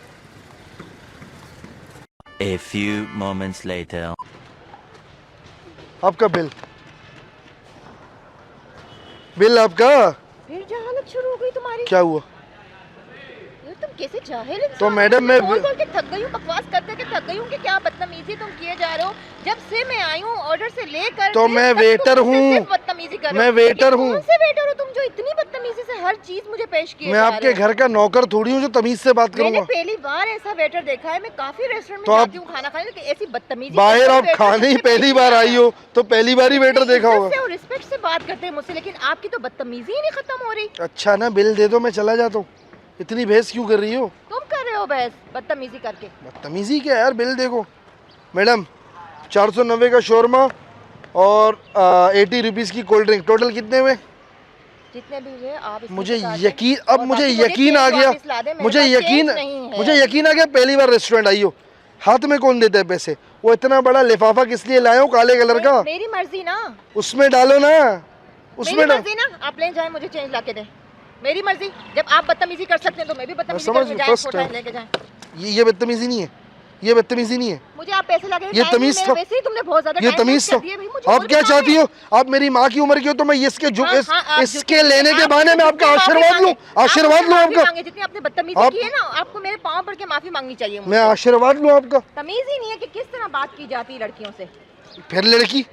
Speaker 3: A few moments later.
Speaker 1: आपका बिल आपका।
Speaker 2: फिर जहालत शुरू हो गई तुम्हारी।
Speaker 1: क्या हुआ?
Speaker 2: ये तुम कैसे जाहिल इंसान
Speaker 1: तो
Speaker 2: हो?
Speaker 1: मैडम मैं
Speaker 2: बोल बोल के थक गई हूँ, बकवास करते के थक गई हूँ कि क्या बदतमीजी तुम किए जा रहे हो। जब से मैं आई हूँ ऑर्डर से लेकर
Speaker 1: तो मैं वेटर हूँ।
Speaker 2: बदतमीजी कर रहे हो।
Speaker 1: मैं वेटर
Speaker 2: ये
Speaker 1: हूँ।
Speaker 2: कौन से वेटर हो तुम जो इतनी बदतमीजी से हर चीज मुझे पेश किए
Speaker 1: मैं
Speaker 2: जा
Speaker 1: आपके
Speaker 2: रहे हो?
Speaker 1: घर का नौकर थोड़ी हूँ जो तमीज से बात
Speaker 2: मैंने
Speaker 1: करूंगा।
Speaker 2: पहली बार ऐसा वेटर देखा है। मैं काफी रेस्टोरेंट
Speaker 1: तो
Speaker 2: में
Speaker 1: आप
Speaker 2: जाती हूँ खाना खाने, लेकिन ऐसी बदतमीजी
Speaker 1: बाहर आप
Speaker 2: वेटर
Speaker 1: खाने ही
Speaker 2: से
Speaker 1: पहली
Speaker 2: पेश
Speaker 1: बार
Speaker 2: नहीं
Speaker 1: आई हो तो पहली बार ही वेटर देखा
Speaker 2: इज्जत
Speaker 1: होगा।
Speaker 2: से और रिस्पेक्ट से बात करते हैं मुझसे, लेकिन आपकी तो बदतमीजी ही नहीं खत्म हो रही।
Speaker 1: अच्छा ना, बिल दे दो, मैं चला जाता हूँ। इतनी बहस क्यों कर रही हो?
Speaker 2: तुम कर रहे हो हो बहस बदतमीजी करके?
Speaker 1: बदतमीजी क्या है यार, बिल देखो मैडम, 490 का शोरमा और 80 रुपीज़ की कोल्ड ड्रिंक, टोटल कितने में?
Speaker 2: जितने भी हुए आप इसमें
Speaker 1: मुझे
Speaker 2: बता दें।
Speaker 1: यकीन, अब
Speaker 2: और
Speaker 1: मुझे
Speaker 2: बाकी
Speaker 1: यकीन
Speaker 2: change
Speaker 1: आ गया,
Speaker 2: वापस ला दें, मेरे
Speaker 1: मुझे
Speaker 2: पास
Speaker 1: यकीन,
Speaker 2: change नहीं है।
Speaker 1: मुझे यकीन आ गया, पहली बार रेस्टोरेंट आई हो, हाथ में कौन देता है पैसे? वो इतना बड़ा लिफाफा किस लिए लाए हो काले कलर का?
Speaker 2: मेरी मर्जी ना,
Speaker 1: उसमें डालो ना,
Speaker 2: मेरी
Speaker 1: उसमें डालो।
Speaker 2: मर्जी ना, आप ले जाएं मुझे चेंज ला के दें, मेरी मर्जी। जब आप बदतमीजी कर सकते हैं तो मैं भी बदतमीजी
Speaker 1: समझ
Speaker 2: करके जाएं,
Speaker 1: first
Speaker 2: छोटा
Speaker 1: time।
Speaker 2: लेके जाएं।
Speaker 1: ये बदतमीजी नहीं है, ये बदतमीजी नहीं है,
Speaker 2: मुझे आप पैसे लगे,
Speaker 1: ये तमीज था,
Speaker 2: वैसे ही तुमने बहुत ज्यादा
Speaker 1: ये
Speaker 2: time
Speaker 1: तमीज
Speaker 2: waste
Speaker 1: था।
Speaker 2: कर दिया भाई, मुझे
Speaker 1: आप
Speaker 2: और
Speaker 1: क्या
Speaker 2: भी काम
Speaker 1: चाहती
Speaker 2: है।
Speaker 1: हो? आप मेरी माँ की उम्र की हो तो मैं इसके जो
Speaker 2: हाँ, हाँ, आप
Speaker 1: इसके
Speaker 2: जितनी-
Speaker 1: लेने के
Speaker 2: आप
Speaker 1: बहाने मैं आपका
Speaker 2: जितनी
Speaker 1: आशीर्वाद
Speaker 2: माफी
Speaker 1: लूं,
Speaker 2: मांगे,
Speaker 1: आशीर्वाद
Speaker 2: आप
Speaker 1: लूं
Speaker 2: माफी
Speaker 1: आपका,
Speaker 2: मांगे, जितनी आपने बदतमीजी
Speaker 1: आप-
Speaker 2: की है ना, आपको मेरे पाँव पड़ के माफी मांगनी चाहिए मुझे।
Speaker 1: मैं आशीर्वाद लूं आपका।
Speaker 2: तमीज ही नहीं है कि किस तरह बात की जाती है लड़कियों से।
Speaker 1: फिर लड़की,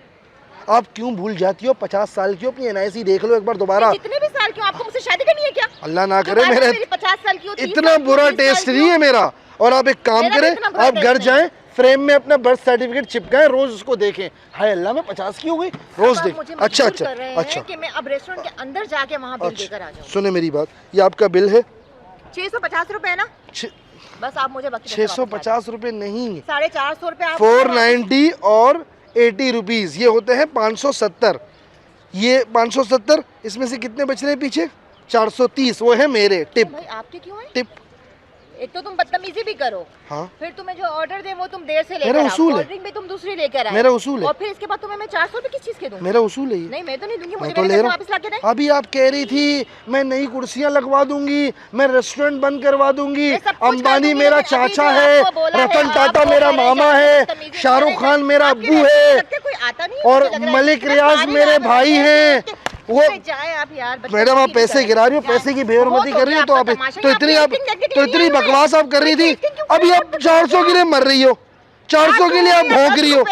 Speaker 1: आप क्यों भूल जाती हो? 50 साल की हो, अपनी एनआईसी देख लो एक बार दोबारा।
Speaker 2: जितने भी साल की हो, आपको मुझसे शादी करनी है क्या?
Speaker 1: अल्लाह ना
Speaker 2: जो
Speaker 1: करे
Speaker 2: बात है,
Speaker 1: मेरे
Speaker 2: मेरी 50 साल की हो, 30
Speaker 1: इतना
Speaker 2: साल की हो,
Speaker 1: बुरा
Speaker 2: 20
Speaker 1: टेस्ट
Speaker 2: साल की
Speaker 1: नहीं
Speaker 2: हो।
Speaker 1: है मेरा। और आप एक काम
Speaker 2: मेरा भी
Speaker 1: करें,
Speaker 2: इतना बुरा
Speaker 1: आप
Speaker 2: टेस्ट
Speaker 1: घर
Speaker 2: नहीं।
Speaker 1: जाएं, फ्रेम में अपना बर्थ सर्टिफिकेट चिपकाएं, रोज उसको देखें। हाय अल्लाह, मैं 50 की हो गई, रोज
Speaker 2: आप
Speaker 1: देख।
Speaker 2: मुझे
Speaker 1: अच्छा
Speaker 2: मजबूर
Speaker 1: अच्छा
Speaker 2: कर रहे हैं
Speaker 1: अच्छा
Speaker 2: कि मैं अब रेस्टोरेंट के अंदर जाके वहाँ बिल देकर आ
Speaker 1: अच्छा,
Speaker 2: जाऊँ।
Speaker 1: सुने मेरी बात, ये आपका बिल है
Speaker 2: 650 रुपए ना, बस आप मुझे बाकी
Speaker 1: 650 रुपए नहीं,
Speaker 2: 450 रुपए आप
Speaker 1: 490 और 80 रुपीज़, ये होते हैं 570। ये 570, इसमें से कितने बच रहे हैं पीछे? 430, वो है मेरे टिप।
Speaker 2: भाई आपके क्यों है?
Speaker 1: टिप,
Speaker 2: एक तो तुम बदतमीजी भी करो,
Speaker 1: हाँ
Speaker 2: फिर तुम्हें जो ऑर्डर दे वो तुम देर से लेकर
Speaker 1: मेरा
Speaker 2: आओ,
Speaker 1: उसूल है।
Speaker 2: कोल्ड ड्रिंक भी तुम दूसरी लेकर आए,
Speaker 1: मेरा उसूल है।
Speaker 2: और फिर इसके बाद तुम्हें मैं 400 रुपए किस चीज के दूं?
Speaker 1: मेरा उसूल है ये।
Speaker 2: नहीं मैं तो नहीं दूंगी,
Speaker 1: मैं
Speaker 2: मुझे
Speaker 1: तो
Speaker 2: मेरे
Speaker 1: ले
Speaker 2: पैसे
Speaker 1: रहा
Speaker 2: वापस ला के दें।
Speaker 1: हूँ। अभी आप कह रही थी मैं नई कुर्सियां लगवा दूंगी, मैं रेस्टोरेंट बंद करवा दूंगी,
Speaker 2: मैं सब कुछ कर
Speaker 1: अंबानी
Speaker 2: दूंगी,
Speaker 1: मेरा
Speaker 2: लेकिन अभी
Speaker 1: चाचा
Speaker 2: जो
Speaker 1: है,
Speaker 2: आपको बोला है,
Speaker 1: रतन
Speaker 2: आप
Speaker 1: टाटा
Speaker 2: वो
Speaker 1: मेरा
Speaker 2: करे
Speaker 1: मामा
Speaker 2: जाए,
Speaker 1: है,
Speaker 2: बदतमीजी
Speaker 1: शाहरुख
Speaker 2: करे
Speaker 1: खान
Speaker 2: जाए।
Speaker 1: मेरा
Speaker 2: आपके
Speaker 1: अब्बू
Speaker 2: रेस्टोरेंट
Speaker 1: है,
Speaker 2: करके कोई आता नहीं है,
Speaker 1: और
Speaker 2: मुझे लग रहा है।
Speaker 1: मलिक
Speaker 2: इतना
Speaker 1: रियाज
Speaker 2: पानी
Speaker 1: मेरे
Speaker 2: लाना
Speaker 1: भाई
Speaker 2: है,
Speaker 1: हैं। वो
Speaker 2: अरे जाए आप यार,
Speaker 1: मैडम आप पैसे
Speaker 2: बदतमीजी
Speaker 1: गिरा रही हो,
Speaker 2: जाए।
Speaker 1: पैसे की बेहरमती
Speaker 2: बहुत
Speaker 1: कर रही हो,
Speaker 2: हो
Speaker 1: तो
Speaker 2: गया
Speaker 1: आप
Speaker 2: आपका तमाशा,
Speaker 1: तो
Speaker 2: ये
Speaker 1: इतनी
Speaker 2: आपकी
Speaker 1: आप
Speaker 2: acting देखने के
Speaker 1: तो
Speaker 2: लिए
Speaker 1: इतनी
Speaker 2: नहीं आए
Speaker 1: बकवास आप कर रही थी।
Speaker 2: acting क्यों
Speaker 1: अभी
Speaker 2: कर
Speaker 1: आप
Speaker 2: रहे हो?
Speaker 1: 400 के लिए मर रही हो, 400 के लिए आप भोग रही हो।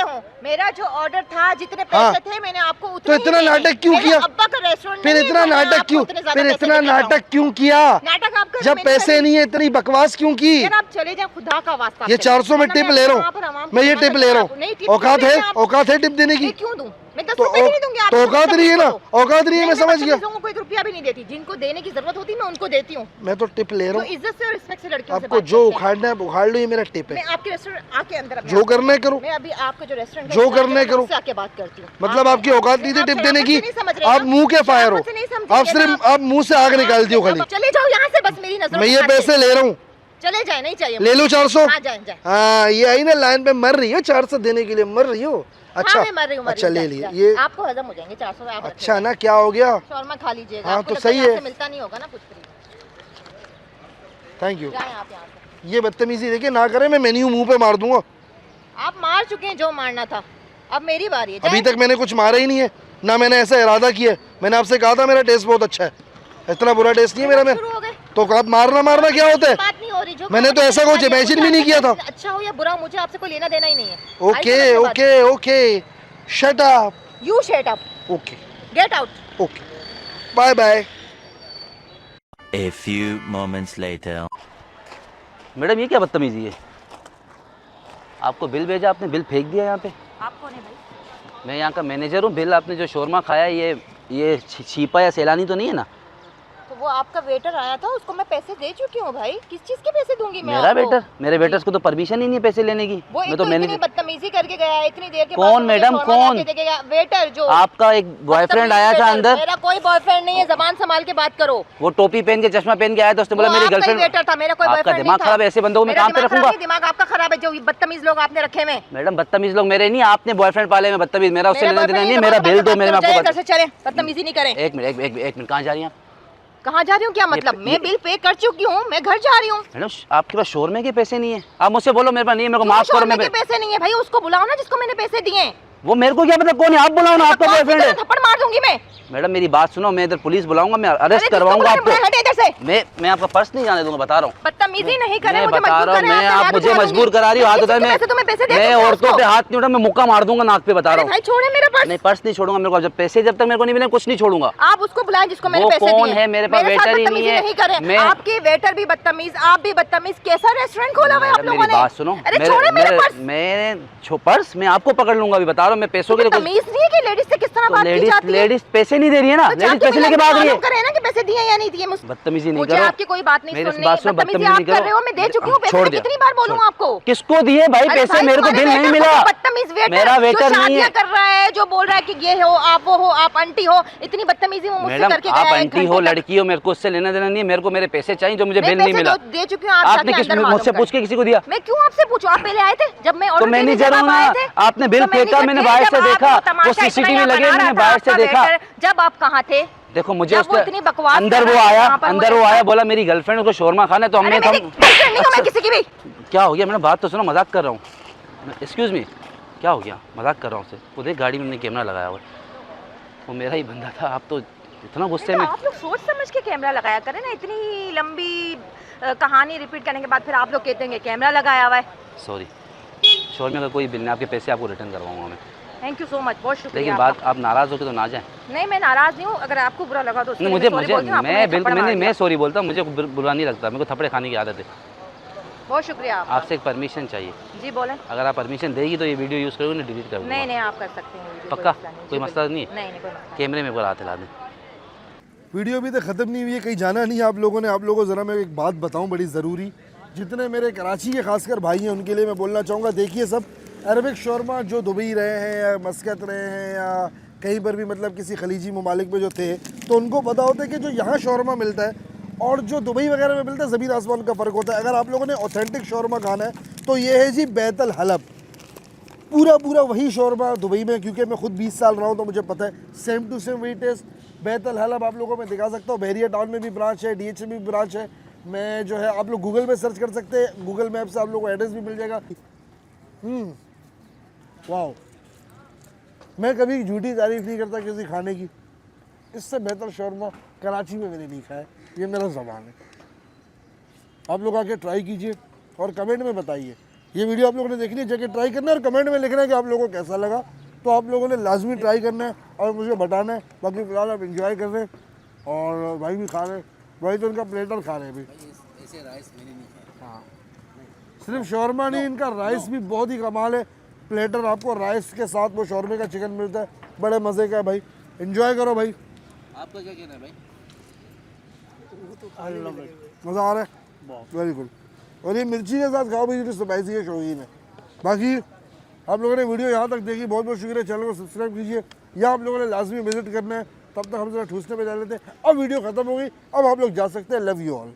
Speaker 2: मेरा जो ऑर्डर था, जितने
Speaker 1: हाँ।
Speaker 2: पैसे थे मैंने आपको उतने
Speaker 1: तो
Speaker 2: ही
Speaker 1: इतना
Speaker 2: देने।
Speaker 1: नाटक क्यों
Speaker 2: मेरे
Speaker 1: किया?
Speaker 2: अब्बा का रेस्टोरेंट
Speaker 1: फिर
Speaker 2: नहीं है,
Speaker 1: इतना
Speaker 2: तो मैं
Speaker 1: नाटक
Speaker 2: आपको
Speaker 1: क्यों,
Speaker 2: उतने ज्यादा
Speaker 1: फिर
Speaker 2: पैसे
Speaker 1: इतना
Speaker 2: देके जाऊं।
Speaker 1: नाटक क्यों किया?
Speaker 2: नाटक आप कर,
Speaker 1: जब
Speaker 2: मैंने
Speaker 1: पैसे
Speaker 2: कर-
Speaker 1: नहीं है इतनी बकवास क्यों की?
Speaker 2: यार आप चले जाओ, खुदा का वास्ता।
Speaker 1: ये 400 में टिप ले रहा हूँ मैं, ये टिप ले रहा हूँ। औकात है, औकात है टिप देने की?
Speaker 2: क्यों दूं? मैं 10
Speaker 1: तो
Speaker 2: रुपए भी नहीं दूंगी।
Speaker 1: तो औकात नहीं है ना, औकात नहीं है, मैं समझ गया।
Speaker 2: को 1 रुपया भी नहीं देती, जिनको देने की जरूरत होती है मैं उनको देती हूँ।
Speaker 1: मैं तो टिप ले
Speaker 2: तो
Speaker 1: रहा हूँ,
Speaker 2: इज्जत से और रिस्पेक्ट से लड़कियों से
Speaker 1: आपको
Speaker 2: बात
Speaker 1: जो
Speaker 2: करते हैं।
Speaker 1: उखाड़ना है उखाड़ लो, ये मेरा टिप
Speaker 2: मैं
Speaker 1: है।
Speaker 2: आपके रेस्टोरेंट आके अंदर अपने
Speaker 1: जो
Speaker 2: आप-
Speaker 1: करना है करो,
Speaker 2: मैं अभी आपका जो रेस्टोरेंट
Speaker 1: जो करना है करो।
Speaker 2: उससे आके बात करती हूँ।
Speaker 1: मतलब आपकी औकात नहीं थी टिप देने की, आप
Speaker 2: आप
Speaker 1: मुंह के फायर हो,
Speaker 2: से नहीं समझेंगे
Speaker 1: आप
Speaker 2: ना
Speaker 1: सिर्फ आप मुंह से आग निकालती हो खाली।
Speaker 2: अब चले जाओ यहाँ से, बस मेरी नजरों
Speaker 1: मैं
Speaker 2: से
Speaker 1: ये
Speaker 2: हट के।
Speaker 1: पैसे ले रहा हूँ,
Speaker 2: चले जाए, नहीं चाहिए
Speaker 1: ले लो 400।
Speaker 2: हाँ जाए जाए।
Speaker 1: हाँ ये आई ना लाइन पे मर रही हो, 400 देने के लिए मर रही हो। अच्छा
Speaker 2: हाँ, मैं मर रही हूँ,
Speaker 1: अच्छा ले
Speaker 2: जाए,
Speaker 1: लिए
Speaker 2: जाए।
Speaker 1: ये,
Speaker 2: आपको हजम हो जाएंगे 400 आप
Speaker 1: अच्छा ना, क्या हो गया?
Speaker 2: शौरमा खा लीजिएगा।
Speaker 1: हाँ,
Speaker 2: आपको
Speaker 1: तो
Speaker 2: लगता है
Speaker 1: सही
Speaker 2: यहाँ
Speaker 1: है।
Speaker 2: से मिलता नहीं होगा ना कुछ फ्री।
Speaker 1: Thank you.
Speaker 2: जाएं आप यहाँ से।
Speaker 1: ये बदतमीजी देखिए ना करें, मैं मेन्यू मुंह पे मार दूंगा।
Speaker 2: आप मार चुके हैं जो मारना था, अब मेरी बारी है।
Speaker 1: अभी
Speaker 2: जाएं।
Speaker 1: तक मैंने कुछ मारा ही नहीं है, ना मैंने ऐसा इरादा किया है। मैंने आपसे कहा था मेरा टेस्ट बहुत अच्छा है, इतना बुरा टेस्ट नहीं है मेरा। मैं
Speaker 2: शुरू हो गए।
Speaker 1: तो आप मारना क्या होता है?
Speaker 2: बात नहीं हो रही, जो
Speaker 1: मैंने तो ऐसा कुछ इमेजिन भी नहीं किया था।
Speaker 2: अच्छा हो या बुरा, मुझे आपसे कोई लेना देना ही नहीं है।
Speaker 1: Okay okay okay, shut up.
Speaker 2: You shut up,
Speaker 1: okay
Speaker 2: get out.
Speaker 1: Okay, bye bye.
Speaker 3: A few moments later.
Speaker 5: Madam ये क्या बदतमीजी है? आपको बिल भेजा, आपने बिल फेंक दिया यहाँ पे।
Speaker 2: आप कौन है भाई?
Speaker 5: मैं यहाँ का मैनेजर हूँ। बिल आपने जो शोरमा खाया ये छिपा या सैलानी तो नहीं है ना?
Speaker 2: तो वो आपका वेटर आया था, उसको मैं पैसे दे चुकी हूँ भाई। किस चीज के पैसे दूंगी मैं
Speaker 5: मेरा
Speaker 2: आपको?
Speaker 5: वेटर, मेरे वेटर्स को तो परमिशन ही नहीं है पैसे लेने की।
Speaker 2: वो
Speaker 5: मैं
Speaker 2: एक
Speaker 5: तो
Speaker 2: तो
Speaker 5: मैनेजर।
Speaker 2: इतनी बदतमीजी करके गया है, इतनी देर के
Speaker 5: कौन
Speaker 2: बाद मुझे
Speaker 5: मैडम,
Speaker 2: शौरमा
Speaker 5: कौन?
Speaker 2: ला के दे गया। वेटर जो
Speaker 5: आपका एक बॉयफ्रेंड आया था
Speaker 2: वेटर।
Speaker 5: अंदर,
Speaker 2: मेरा कोई बॉयफ्रेंड नहीं है, जबान संभाल के बात करो।
Speaker 5: वो टोपी पहन के चश्मा पहन के आया था, उसने बोला
Speaker 2: वो
Speaker 5: मेरी
Speaker 2: आपका ही
Speaker 5: गर्लफ्रेंड।
Speaker 2: वेटर था, मेरा कोई
Speaker 5: आपका
Speaker 2: बॉयफ्रेंड
Speaker 5: दिमाग
Speaker 2: नहीं था।
Speaker 5: खराब है, ऐसे बंदों को मैं
Speaker 2: मेरा
Speaker 5: काम पे
Speaker 2: दिमाग खराब
Speaker 5: रखूंगा?
Speaker 2: नहीं, दिमाग आपका खराब है, जो बदतमीज लोग आपने रखे हुए हैं।
Speaker 5: मैडम बदतमीज लोग मेरे नहीं, आपने बॉयफ्रेंड पाले में बदतमीज। मेरा उससे
Speaker 2: मेरा
Speaker 5: लेना देना
Speaker 2: boyfriend
Speaker 5: नहीं है,
Speaker 2: है,
Speaker 5: मेरा बिल दो,
Speaker 2: बात
Speaker 5: मेरे
Speaker 2: करो,
Speaker 5: में
Speaker 2: जाइए
Speaker 5: आपको
Speaker 2: घर से चले, बदतमीजी नहीं करें।
Speaker 5: एक मिनट एक मिनट, कहाँ जा रही हैं आप?
Speaker 2: कहाँ जा रही हूँ क्या मतलब? मैं बिल पे कर चुकी हूँ, मैं घर जा रही हूँ।
Speaker 5: मैडम आपके पास शोरमे के पैसे नहीं है, आप मुझसे बोलो मेरे पास नहीं है, मेरे को माफ करो।
Speaker 2: शौरमा
Speaker 5: मैं
Speaker 2: के पैसे नहीं है भाई, उसको बुलाओ ना जिसको मैंने पैसे दिए।
Speaker 5: वो मेरे को क्या पता कौन है, आप बुलाओ ना, आपका बॉयफ्रेंड है।
Speaker 2: थप्पड़ मार दूंगी मैं।
Speaker 5: मैडम मेरी बात सुनो, मैं इधर पुलिस बुलाऊंगा, मैं अरेस्ट
Speaker 2: अरे
Speaker 5: करवाऊंगा
Speaker 2: किसको
Speaker 5: आपको।
Speaker 2: बुलाए? हटे इधर से।
Speaker 5: मैं आपका पर्स नहीं जाने दूंगा, बता रहा हूँ।
Speaker 2: बदतमीजी नहीं करें,
Speaker 5: मैं
Speaker 2: मुझे
Speaker 5: बता
Speaker 2: मजबूर
Speaker 5: रहा हूँ,
Speaker 2: करें,
Speaker 5: मैं
Speaker 2: आपके
Speaker 5: आप
Speaker 2: हाथ
Speaker 5: मुझे
Speaker 2: उठा
Speaker 5: मजबूर
Speaker 2: दूंगी।
Speaker 5: करा रही हो, हाथ उठा।
Speaker 2: किसके पैसे तुम्हें पैसे दे
Speaker 5: मैं
Speaker 2: दूंगी
Speaker 5: औरतों
Speaker 2: उसको?
Speaker 5: पे हाथ नहीं उठा, मैं मुक्का मार दूंगा नाक पे, बता
Speaker 2: अरे
Speaker 5: रहा
Speaker 2: भाई
Speaker 5: हूँ।
Speaker 2: छोड़े मेरा पर्स।
Speaker 5: नहीं पर्स नहीं छोड़ूंगा, मेरे को जब पैसे जब तक मेरे को नहीं मिले कुछ नहीं छोड़ूंगा।
Speaker 2: आप उसको बुलाएं जिसको मैंने
Speaker 5: वो
Speaker 2: पैसे दिए।
Speaker 5: कौन है? मेरे पास
Speaker 2: साथ
Speaker 5: वेटर ही नहीं
Speaker 2: बदतमीजी
Speaker 5: है।
Speaker 2: नहीं करें।
Speaker 5: मैं-
Speaker 2: आपके वेटर भी बदतमीज, आप भी बदतमीज। कैसा रेस्टोरेंट खोला हुआ है आप
Speaker 5: मैडम
Speaker 2: लोगों
Speaker 5: मेरी
Speaker 2: ने?
Speaker 5: बात सुनो,
Speaker 2: अरे छोड़े मेरा पर्स।
Speaker 5: मेरे पर्स मैं आपको पकड़ लूंगा, अभी बता रहा हूँ। हूँ मैं पैसों के लिए कुछ-
Speaker 2: तमीज नहीं है कि लेडीज से किस तरह
Speaker 5: तो
Speaker 2: बात की जाती है।
Speaker 5: लेडीज पैसे नहीं दे रही है ना,
Speaker 2: तो
Speaker 5: लेडीज
Speaker 2: जाके
Speaker 5: पैसे लेके भाग रही है।
Speaker 2: मालूम करे ना कि पैसे दिए या नहीं दिए।
Speaker 5: बदतमीजी नहीं
Speaker 2: मुझे
Speaker 5: करो,
Speaker 2: आपकी कोई बात नहीं
Speaker 5: मेरी
Speaker 2: सुननी।
Speaker 5: बात सुनो,
Speaker 2: बदतमीजी
Speaker 5: बदतमीजी
Speaker 2: आप कर रहे हो, मैं दे चुकी हूँ पैसे।
Speaker 5: छोड़
Speaker 2: मैं
Speaker 5: दिया।
Speaker 2: कितनी बार बोलूँ आपको?
Speaker 5: किसको दिए भाई
Speaker 2: अरे
Speaker 5: पैसे?
Speaker 2: भाई,
Speaker 5: मेरे को
Speaker 2: तुम्हारे
Speaker 5: बिल नहीं
Speaker 2: वेटर
Speaker 5: मिला।
Speaker 2: को बदतमीज वेटर
Speaker 5: मेरा
Speaker 2: जो
Speaker 5: वेटर नहीं
Speaker 2: शादियां
Speaker 5: है।
Speaker 2: कर रहा है, जो बोल रहा है कि ये हो, आप वो हो, आप आंटी हो, इतनी बदतमीजी वो मुझसे
Speaker 5: मैडम
Speaker 2: करके
Speaker 5: आप
Speaker 2: गया है
Speaker 5: आंटी हो, लड़की हो, मेरे को उससे लेना देना नहीं है। मेरे को मेरे पैसे चाहिए जो मुझे
Speaker 2: मैं
Speaker 5: बिल नहीं
Speaker 2: पैसे
Speaker 5: मिला।
Speaker 2: दे चुकी हूँ। आप
Speaker 5: आपने
Speaker 2: जाके
Speaker 5: किस
Speaker 2: अंदर मालूम
Speaker 5: मुझसे
Speaker 2: करें।
Speaker 5: पूछ के किसी को दिया?
Speaker 2: मैं क्यों आपसे पूछूं? आप पहले आए थे जब मैं
Speaker 5: तो
Speaker 2: ऑर्डर देने
Speaker 5: मैनेजर
Speaker 2: जब
Speaker 5: हूँ
Speaker 2: आप आए
Speaker 5: ना,
Speaker 2: थे?
Speaker 5: आपने बिल
Speaker 2: तो
Speaker 5: फेंका, मैंने
Speaker 2: मैनेजर
Speaker 5: बाहर
Speaker 2: थे,
Speaker 5: से
Speaker 2: जब
Speaker 5: देखा,
Speaker 2: आप
Speaker 5: वो
Speaker 2: तमाशा इतना
Speaker 5: सीसीटीवी
Speaker 2: यहाँ
Speaker 5: लगे
Speaker 2: बना
Speaker 5: मैंने
Speaker 2: रहा
Speaker 5: बाहर
Speaker 2: था
Speaker 5: से देखा।
Speaker 2: वेटर, जब आप कहाँ थे?
Speaker 5: देखो मुझे
Speaker 2: जब वो इतनी बकवास
Speaker 5: अंदर
Speaker 2: कर
Speaker 5: वो
Speaker 2: रहा है,
Speaker 5: आया,
Speaker 2: यहाँ पर
Speaker 5: अंदर वो आया, बोला मेरी गर्लफ्रेंड को शोरमा खाना है, तो हमने
Speaker 2: अरे मेरी गर्लफ्रेंड नहीं हूँ मैं किसी की भी।
Speaker 5: क्या हो गया? मैंने बात तो सुनो, मजाक कर रहा हूँ। एक्सक्यूज मी, क्या हो गया? मजाक कर रहा हूँ उससे। वो देख गाड़ी में हमने कैमरा लगाया हुआ है, वो मेरा ही बंदा था। आप तो इतना गुस्से में।
Speaker 2: आप लोग सोच समझ के कैमरा लगाया करें ना। इतनी लंबी कहानी रिपीट करने के बाद फिर आप लोग कहते हैं कि कैमरा लगाया हुआ है।
Speaker 5: सॉरी, शोरमा का कोई बिल नहीं, आपके पैसे आपको रिटर्न करवाऊंगा मैं।
Speaker 2: थैंक यू सो मच, बहुत शुक्रिया।
Speaker 5: लेकिन बात आप नाराज हो के तो ना जाए।
Speaker 2: नहीं, मैं नाराज नहीं हूँ। अगर आपको बुरा लगा तो उसके
Speaker 5: नहीं
Speaker 2: लिए
Speaker 5: मुझे
Speaker 2: sorry बोलती हूँ, आपको
Speaker 5: मैं
Speaker 2: थप्पड़ मार दिया।
Speaker 5: मैं सॉरी बोलता हूँ, मुझे बुरा नहीं लगता, मेरे को थप्पड़े खाने की आदत है।
Speaker 2: बहुत शुक्रिया आपका।
Speaker 5: आपसे एक परमिशन चाहिए।
Speaker 2: जी बोलें।
Speaker 5: अगर आप परमिशन देगी तो ये वीडियो यूज़ करोगे ना, डिलीट कर दूंगा।
Speaker 2: नहीं आप कर सकते हैं वीडियो,
Speaker 5: पक्का?
Speaker 2: मसला नहीं।
Speaker 5: कोई
Speaker 2: जी,
Speaker 5: मसला
Speaker 2: बिल्कुल।
Speaker 5: नहीं है?
Speaker 2: नहीं कोई मसला
Speaker 5: कैमरे में ऊपर हाथ हिला दें।
Speaker 1: वीडियो अभी तक ख़त्म नहीं हुई है, कहीं जाना नहीं है आप लोगों ने। आप लोगों को ज़रा मैं एक बात बताऊं बड़ी ज़रूरी, जितने मेरे कराची के खासकर भाई हैं उनके लिए मैं बोलना चाहूँगा। देखिए, सब अरबिक शौरमा जो दुबई रहे हैं या मस्कत रहे हैं या कहीं पर भी मतलब किसी खलीजी ममालिक में जो थे, तो उनको पता होता है कि जो यहाँ शौरमा मिलता है और जो दुबई वगैरह में मिलता है, ज़मीन आसमान का फ़र्क होता है। अगर आप लोगों ने ऑथेंटिक शौरमा खाना है तो ये है जी बैतल हलब। पूरा वही शौरमा दुबई में, क्योंकि मैं खुद 20 साल रहा हूँ तो मुझे पता है, सेम टू सेम वही टेस्ट। बैतल हलब आप लोगों को मैं दिखा सकता हूँ। बहरिया टाउन में भी ब्रांच है, DH में भी ब्रांच है। मैं जो है आप लोग गूगल में सर्च कर सकते हैं, गूगल मैप से आप लोगों को एड्रेस भी मिल जाएगा। वाह, मैं कभी झूठी तारीफ नहीं करता किसी खाने की। इससे बेहतर शौरमा कराची में मैंने नहीं खाया, ये मेरा ज़बान है। आप लोग आके ट्राई कीजिए और कमेंट में बताइए। ये वीडियो आप लोगों ने देखनी है, जाके ट्राई करना है और कमेंट में लिखना है कि आप लोगों को कैसा लगा। तो आप लोगों ने लाजमी ट्राई करना है और मुझे बताना है। बाकी फिलहाल आप इंजॉय कर रहे हैं और भाई भी खा रहे हैं, भाई तो इनका प्लेटर खा रहे हैं भाई।
Speaker 6: ऐसे राइस मैंने नहीं खाया।
Speaker 1: हाँ, सिर्फ शौरमा नहीं, इनका राइस भी बहुत ही कमाल है। प्लेटर आपको राइस के साथ वो शौरमे का चिकन मिलता है, बड़े मज़े का है भाई। इंजॉय करो भाई,
Speaker 6: आपका क्या कहना है भाई?
Speaker 1: मज़ा आ रहा है, वेरी गुड। और ये मिर्ची के साथ खाओ भाई, स्पाइसी है, शौकीन है। बाकी आप लोगों ने वीडियो यहाँ तक देखी, बहुत बहुत शुक्रिया। चैनल को सब्सक्राइब कीजिए या आप लोगों ने लाजमी विजिट करना है। तब तक हम जरा ठूसने पे जा लेते हैं। अब वीडियो ख़त्म हो गई, अब आप लोग जा सकते हैं। Love you all.